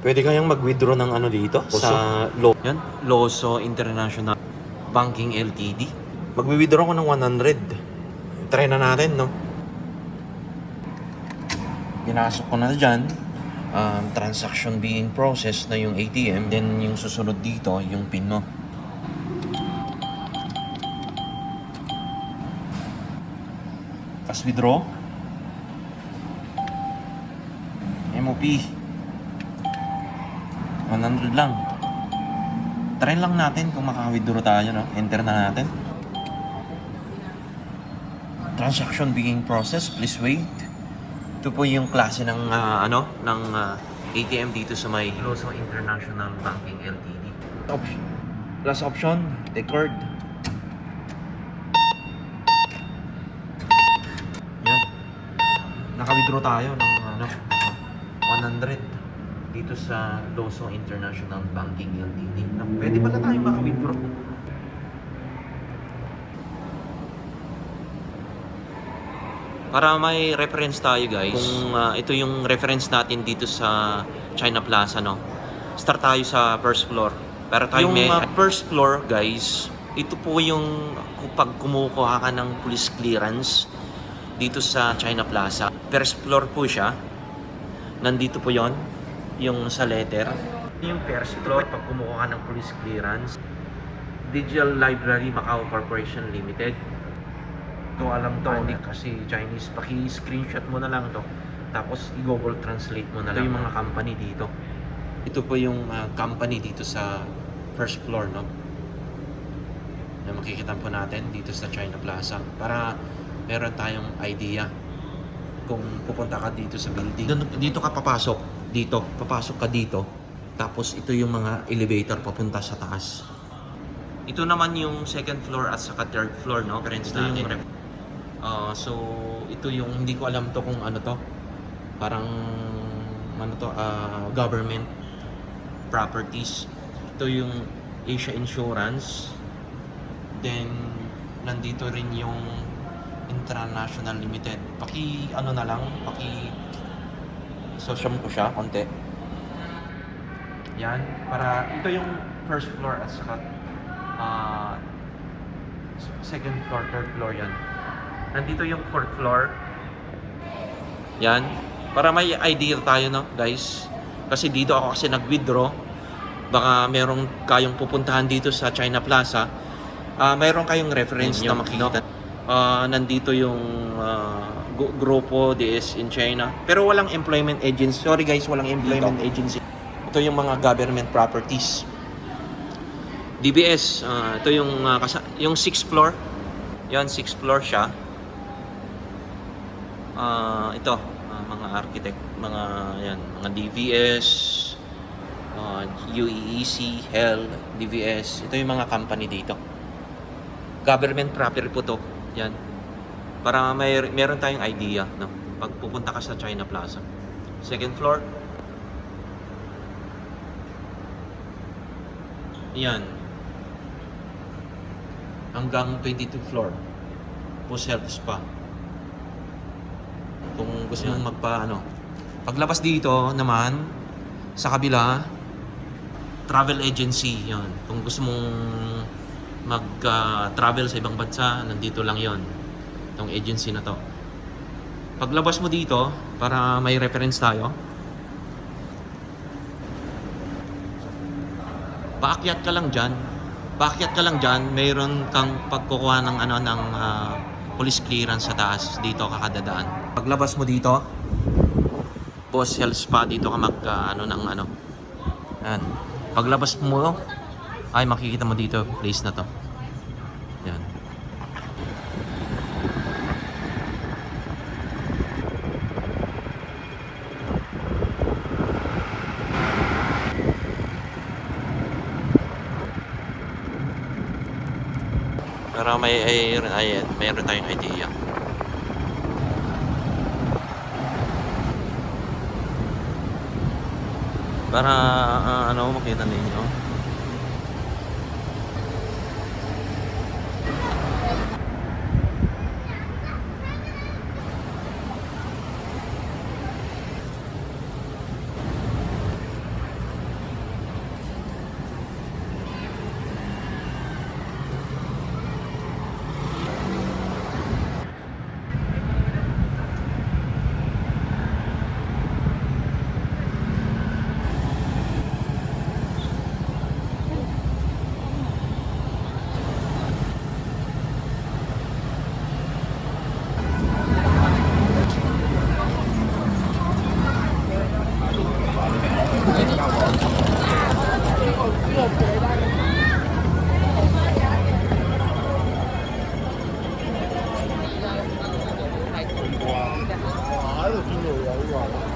Pwede kayang mag-withdraw ng ano dito sa Loso International Banking Ltd. Mag-withdraw ko ng 100. Try na natin, no? Pinasok ko na dyan. Transaction being processed na yung ATM. Then yung susunod dito, yung PIN mo. Tapos withdraw. MOP 100 lang. Try lang natin kung maka-withdraw tayo, no? Enter na natin. Transaction being processed, please wait. Ito po yung klase ng ATM dito sa may Loso International Banking Ltd. Last option, record. Yan. Naka-withdraw tayo ng 100 dito sa Loso International Banking Ltd. Pwede pala tayo maka-withdraw. Para may reference tayo, guys, kung ito yung reference natin dito sa China Plaza, no? Start tayo sa first floor. Pero tayo yung first floor, guys, ito po yung pag kumukuha ka ng police clearance dito sa China Plaza. First floor po siya. Nandito po yon yung sa letter. Yung first floor, pag kumukuha ka ng police clearance, Digital Library Macau Corporation Limited. Ito alam to, kasi Chinese. Paki-screenshot mo na lang to. Tapos i-Google Translate mo na lang. Ito yung mga company dito. Ito po yung company dito sa first floor, no? Na makikita po natin dito sa China Plaza. Para meron tayong idea kung pupunta ka dito sa building. Dito ka papasok. Papasok ka dito. Tapos ito yung mga elevator papunta sa taas. Ito naman yung second floor at saka third floor, no? Ito yung so ito yung hindi ko alam to kung ano to. Parang government properties. Ito yung Asia Insurance. Then nandito rin yung International Limited. Paki social ko siya konti. Yan, para ito yung first floor at saka second floor, third floor yan. Nandito yung fourth floor. Yan, para may idea tayo, no, guys. Kasi dito ako kasi nag-withdraw. Baka merong kayong pupuntahan dito sa China Plaza. Mayroon kayong reference na makikita. Nandito yung Grupo DS in China. Pero walang employment agency. Sorry guys, walang employment agency. Ito yung mga government properties. DBS, ito yung 6th floor. Yan, 6th floor siya. Ito, mga architect, mga DVS, UEEC, HEL, DVS. Ito yung mga company dito. Government property po to. Yan. Para meron tayong idea, no? Pag pupunta ka sa China Plaza. Second floor. Yan. Hanggang 22 floor. Post health spa. Kung gusto mong paglabas dito naman sa kabila, travel agency 'yon. Kung gusto mong mag-travel sa ibang bansa, nandito lang 'yon. Itong agency na to. Paglabas mo dito, para may reference tayo, paakyat ka lang dyan, mayroon kang pagkukuha ng police clearance sa taas. Dito ka kadadaan. Paglabas mo dito, Boss Health Spa, dito ka Yan. Paglabas mo, ay makikita mo dito, place na to. Yan. Para mayroon tayong idea. Para makita ninyo. 有金牛羊，哇！